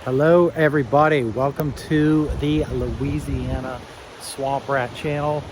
Hello everybody, welcome to the Louisiana Swamp Rat channel.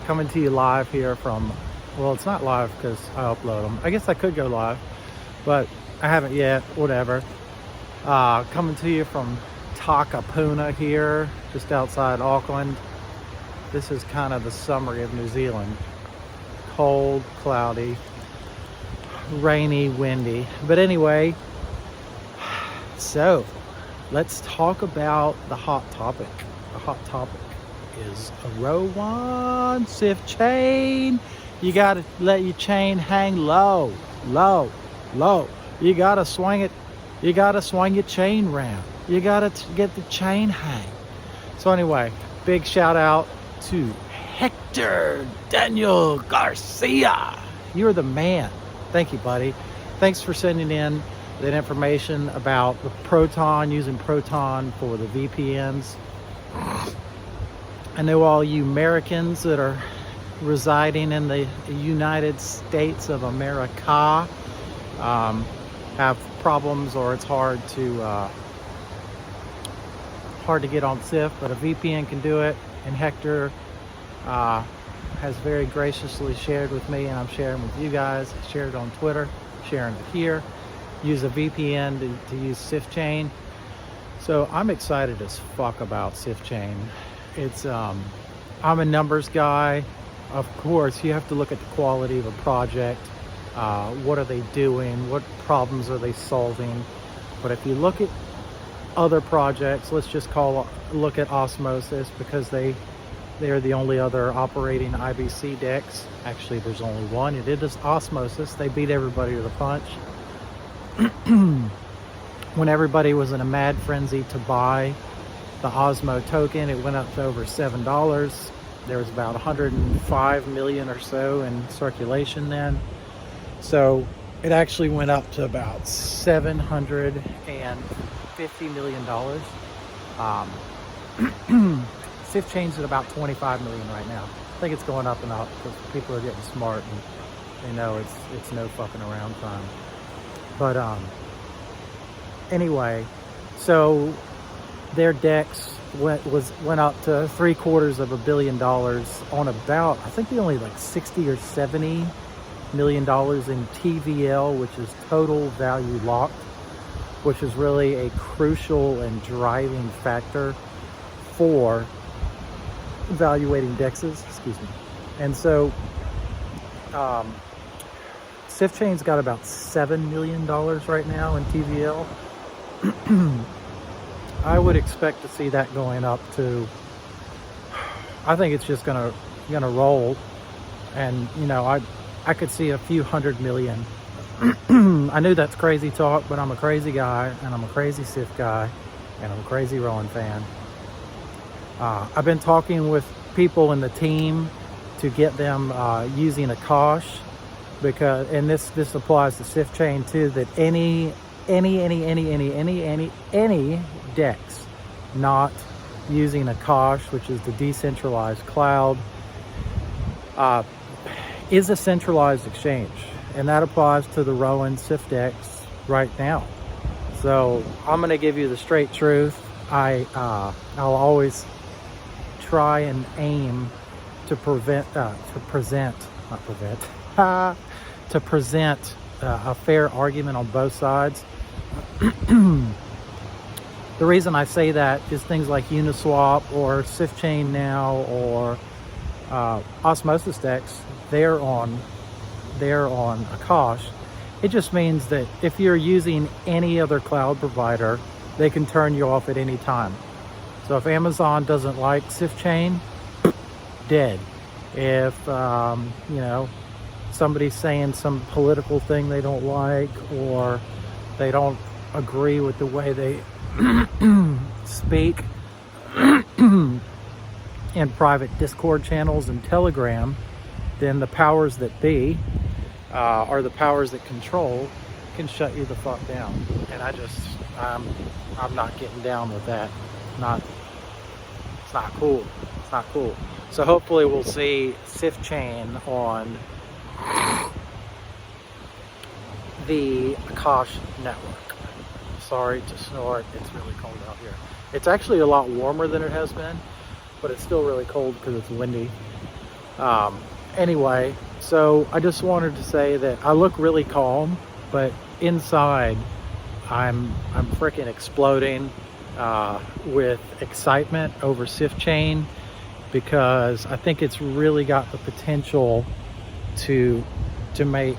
Coming to you live here from, well, it's not live because I upload them. I guess I could go live, but I haven't yet, whatever. Coming to you from Takapuna here, just outside Auckland. This is kind of the summary of New Zealand. Cold, cloudy, rainy, windy. But anyway, so let's talk about the hot topic. The hot topic is a Rowan SIF chain. You gotta let your chain hang low, low, low. You gotta swing it. You gotta swing your chain round. You gotta get the chain hang. So anyway, big shout out to Hector Daniel Garcia. You're the man. Thank you, buddy. Thanks for sending in that information about the Proton, using Proton for the VPNs. I know all you Americans that are residing in the United States of America have problems, or it's hard to get on SIF, but a VPN can do it. And Hector has very graciously shared with me, and I'm sharing with you guys. Shared it on Twitter, sharing it here. Use a VPN to use SIF chain. So I'm excited as fuck about SIF chain. It's I'm a numbers guy. Of course, you have to look at the quality of a project. What are they doing? What problems are they solving? But if you look at other projects, let's just look at Osmosis, because they are the only other operating IBC decks. Actually, there's only one. It is Osmosis. They beat everybody to the punch. When everybody was in a mad frenzy to buy the Osmo token, it went up to over $7. There was about 105 million or so in circulation then. So it actually went up to about $750 million. SIF chain's at about 25 million right now. I think it's going up and up because people are getting smart and they know it's no fucking around time. But anyway, so their decks went up to $750 million on about, I think they only like 60 or 70 million dollars in TVL, which is total value locked, which is really a crucial and driving factor for evaluating dexes. Excuse me. And so SIF chain's got about $7 million right now in TVL. I would expect to see that going up to, I think it's just gonna roll, and you know, I could see a few hundred million. I knew that's crazy talk, but I'm a crazy guy, and I'm a crazy SIF guy, and I'm a crazy Rowan fan. I've been talking with people in the team to get them using a Kosh, because, and this applies to SIF chain too, that any decks not using a Kosh, which is the decentralized cloud, is a centralized exchange, and that applies to the Rowan SIF decks right now. So I'm going to give you the straight truth. I'll always try and aim to present a fair argument on both sides. The reason I say that is things like Uniswap or SIF chain now, or Osmosis decks, they're on Akash. It just means that if you're using any other cloud provider, they can turn you off at any time. So if Amazon doesn't like SIF chain, dead. If you know, somebody's saying some political thing they don't like, or they don't agree with the way they speak in private Discord channels and Telegram, then the powers that be, or the powers that control, can shut you the fuck down. And I'm not getting down with that. It's not cool. It's not cool. So hopefully we'll see SIF chain on the Akash network. sorry to snort. It's really cold out here. It's actually a lot warmer than it has been, but it's still really cold because it's windy. Anyway, so I just wanted to say that I look really calm, but inside I'm freaking exploding with excitement over SIF chain, because I think it's really got the potential to make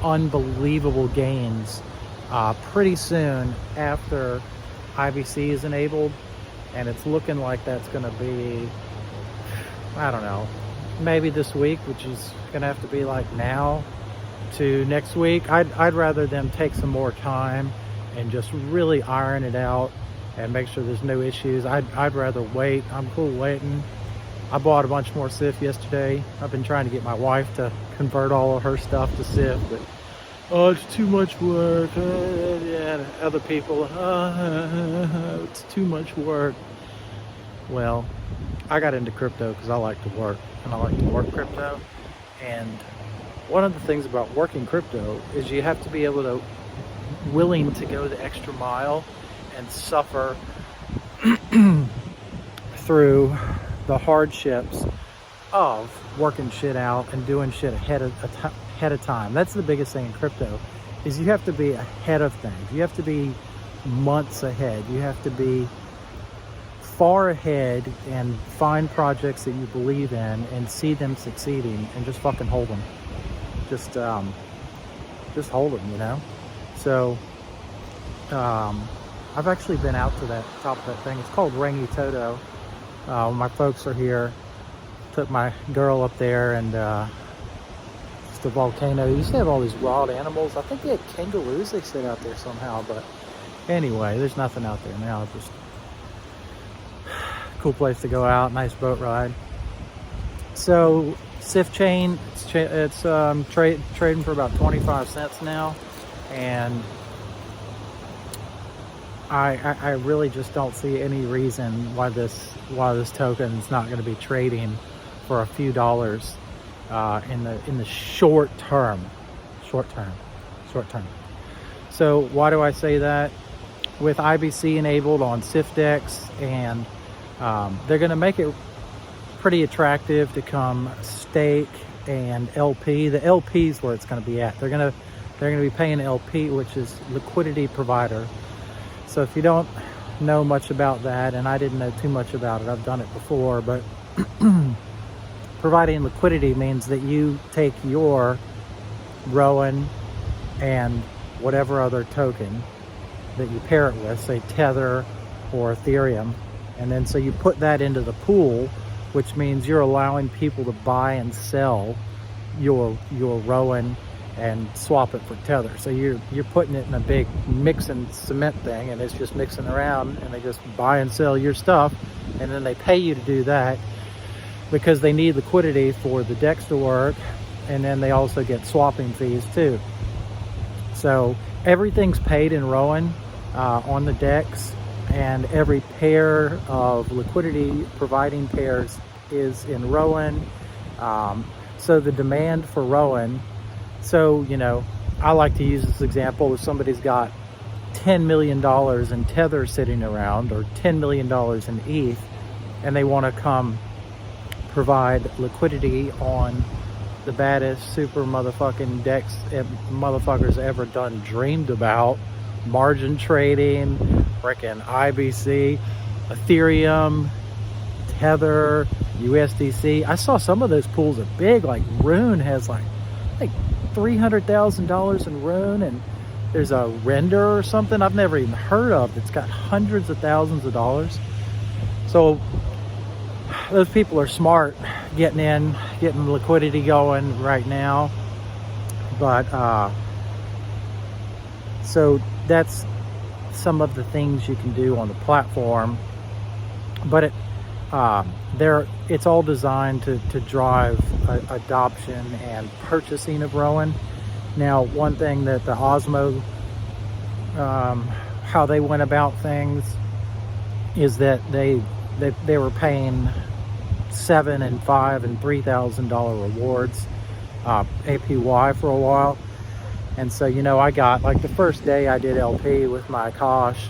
unbelievable gains pretty soon after IBC is enabled, and it's looking like that's going to be, I don't know, maybe this week, which is going to have to be like now to next week. I'd rather them take some more time and just really iron it out and make sure there's no issues. I'd rather wait. I'm cool waiting. I bought a bunch more SIF yesterday. I've been trying to get my wife to convert all of her stuff to SIF, but oh, it's too much work. Yeah, other people, it's too much work. Well, I got into crypto because I like to work, and I like to work crypto. And one of the things about working crypto is you have to be willing to go the extra mile and suffer through the hardships of working shit out and doing shit ahead of time. That's the biggest thing in crypto, is you have to be ahead of things. You have to be months ahead. You have to be far ahead and find projects that you believe in and see them succeeding and just fucking hold them. Just hold them, you know? So, I've actually been out to that top of that thing. It's called Rengi Toto. My folks are here. Took my girl up there, and just a volcano. You used to have all these wild animals. I think they had kangaroos they said out there somehow, but anyway, there's nothing out there now. Just cool place to go out, nice boat ride. So SIF chain, it's trading for about 25 cents now, and I really just don't see any reason why this token is not going to be trading for a few dollars in the short term. So why do I say that? With IBC enabled on SIF decks, and they're going to make it pretty attractive to come stake and LP. The LP is where it's going to be at. They're going to be paying LP, which is liquidity provider. So if you don't know much about that, and I didn't know too much about it, I've done it before, but providing liquidity means that you take your Rowan and whatever other token that you pair it with, say Tether or Ethereum, and then so you put that into the pool, which means you're allowing people to buy and sell your Rowan and swap it for Tether. So you're putting it in a big mix and cement thing, and it's just mixing around, and they just buy and sell your stuff, and then they pay you to do that because they need liquidity for the DEX to work, and then they also get swapping fees too. So everything's paid in Rowan on the DEX, and every pair of liquidity providing pairs is in Rowan. So the demand for Rowan, so, you know, I like to use this example. If somebody's got $10 million in Tether sitting around, or $10 million in ETH, and they want to come provide liquidity on the baddest super motherfucking DEX motherfuckers ever done dreamed about, margin trading, frickin' IBC, Ethereum, Tether, USDC. I saw some of those pools are big. Like Rune has like $300,000 in Rowan, and there's a render or something I've never even heard of that's got hundreds of thousands of dollars. So those people are smart, getting liquidity going right now. But so that's some of the things you can do on the platform, but it's all designed to drive adoption and purchasing of Rowan. Now, one thing that the Osmo, how they went about things is that they were paying $7,000 and $5,000 and $3,000 rewards, APY for a while. And so, you know, I got like the first day I did LP with my Akash,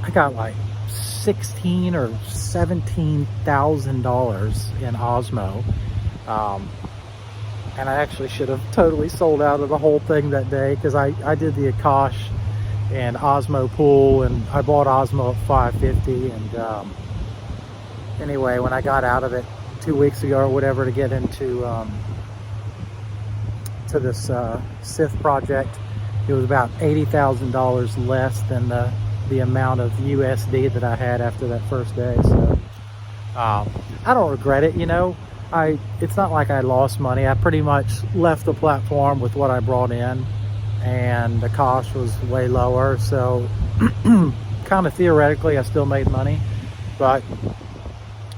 I got like $16,000 or $17,000 in Osmo. And I actually should have totally sold out of the whole thing that day, because I did the Akash and Osmo pool, and I bought Osmo at 550. And anyway, when I got out of it 2 weeks ago or whatever to get into to this SIF project, it was about $80,000 less than the amount of USD that I had after that first day. So I don't regret it, you know. It's not like I lost money. I pretty much left the platform with what I brought in, and the cost was way lower. So kind of theoretically, I still made money, but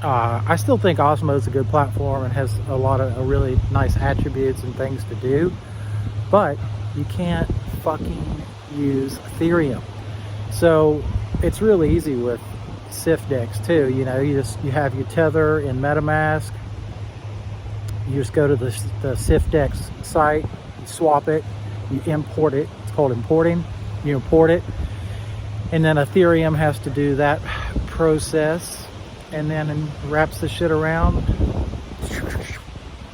I still think Osmo is a good platform and has a lot of really nice attributes and things to do, but you can't fucking use Ethereum. So it's really easy with SIF decks too. You know, you have your tether in MetaMask. You just go to the SIF decks site, you swap it, you import it. It's called importing. You import it, and then Ethereum has to do that process, and then wraps the shit around.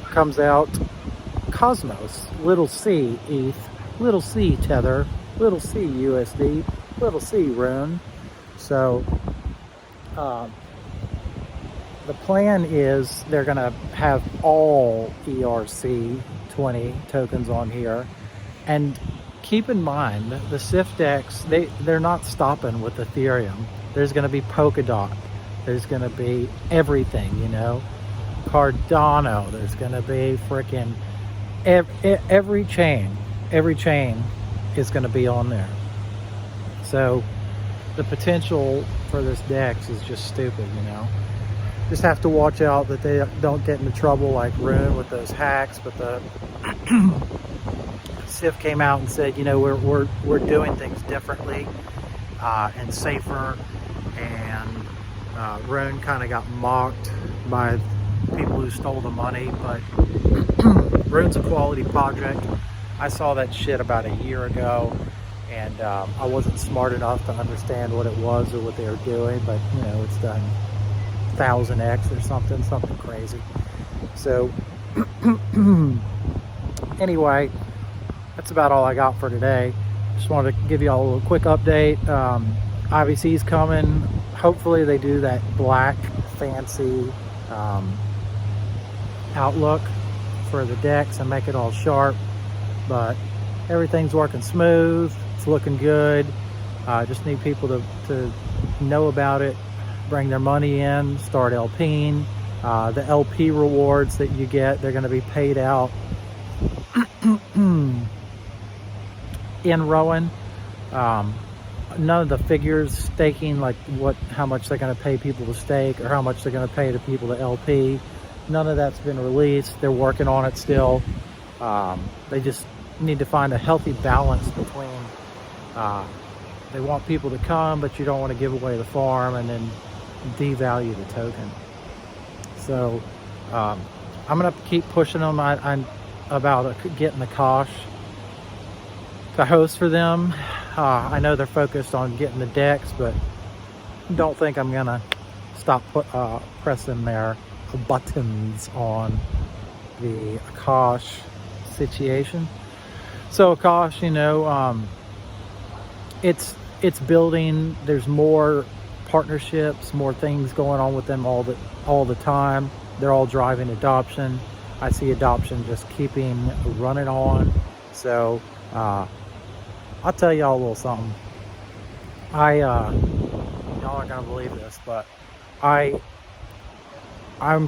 Comes out Cosmos, little c ETH, little c Tether, little c USD, little c Rowan. So the plan is they're going to have all ERC20 tokens on here. And keep in mind, the SIF decks, they're not stopping with Ethereum. There's going to be Polkadot. There's going to be everything, you know. Cardano. There's going to be freaking every chain. Every chain is going to be on there. So the potential for this DEX is just stupid, you know. Just have to watch out that they don't get into trouble like Rowan with those hacks. But the SIF came out and said, you know, we're doing things differently and safer. And Rowan kind of got mocked by people who stole the money, but Rowan's a quality project. I saw that shit about a year ago, and I wasn't smart enough to understand what it was or what they were doing, but you know, it's done 1000x or something crazy. So anyway, that's about all I got for today. Just wanted to give you all a little quick update. IBC's coming. Hopefully they do that black fancy outlook for the decks and make it all sharp, but everything's working smooth. It's looking good. Just need people to know about it, bring their money in, start LPing. The LP rewards that you get, they're going to be paid out in Rowan. None of the figures staking, like how much they're going to pay people to stake or how much they're going to pay to people to LP, none of that's been released. They're working on it still. They just need to find a healthy balance between they want people to come, but you don't want to give away the farm and then devalue the token. So I'm gonna keep pushing them. I'm about getting the Kosh to host for them. I know they're focused on getting the decks, but don't think I'm gonna stop pressing their buttons on the Kosh situation. So Kosh, you know, it's building. There's more partnerships, more things going on with them all the time. They're all driving adoption. I see adoption just keeping running on. So I'll tell y'all a little something. Y'all aren't gonna believe this, but I'm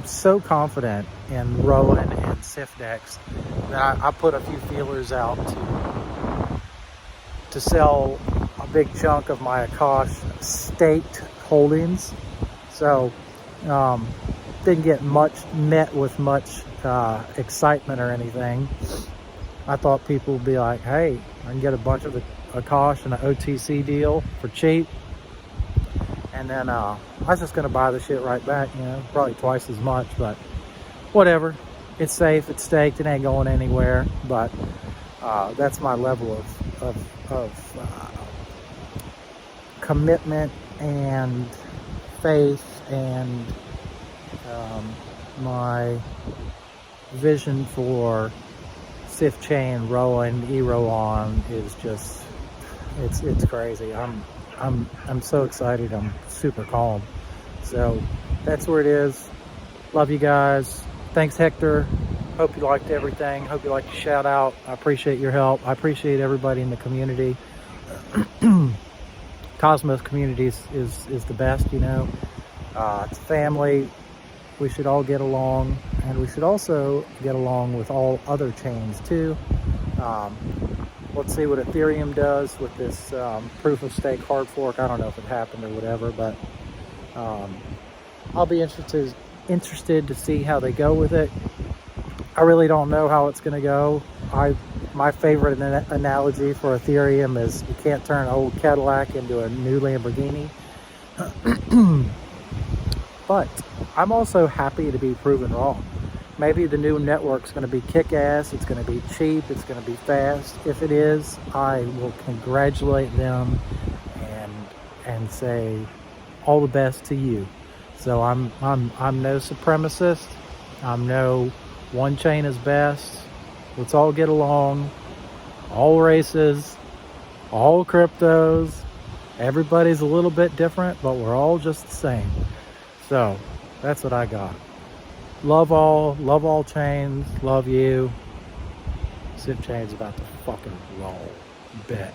so confident in Rowan and SIF decks that I put a few feelers out to sell a big chunk of my Akash staked holdings. So didn't get met with much excitement or anything. I thought people would be like, hey, I can get a bunch of Akash and an OTC deal for cheap, and then I was just gonna buy the shit right back, you know, probably twice as much, but whatever. It's safe, it's staked, it ain't going anywhere. But That's my level of commitment and faith, and my vision for SIF chain, Rowan, Erowan is just, it's crazy. I'm so excited. I'm super calm. So that's where it is. Love you guys. Thanks, Hector. Hope you liked everything. Hope you liked the shout out. I appreciate your help. I appreciate everybody in the community. Cosmos community is the best, you know. It's family. We should all get along, and we should also get along with all other chains too. Let's see what Ethereum does with this proof of stake hard fork. I don't know if it happened or whatever, but I'll be interested to see how they go with it. I really don't know how it's going to go. My favorite analogy for Ethereum is you can't turn an old Cadillac into a new Lamborghini. But I'm also happy to be proven wrong. Maybe the new network's going to be kick-ass, it's going to be cheap, it's going to be fast. If it is, I will congratulate them and say all the best to you. So I'm no supremacist. I'm no one chain is best. Let's all get along. All races, all cryptos. Everybody's a little bit different, but we're all just the same. So that's what I got. Love all chains. Love you. SIF chain's about to fucking roll. Bet.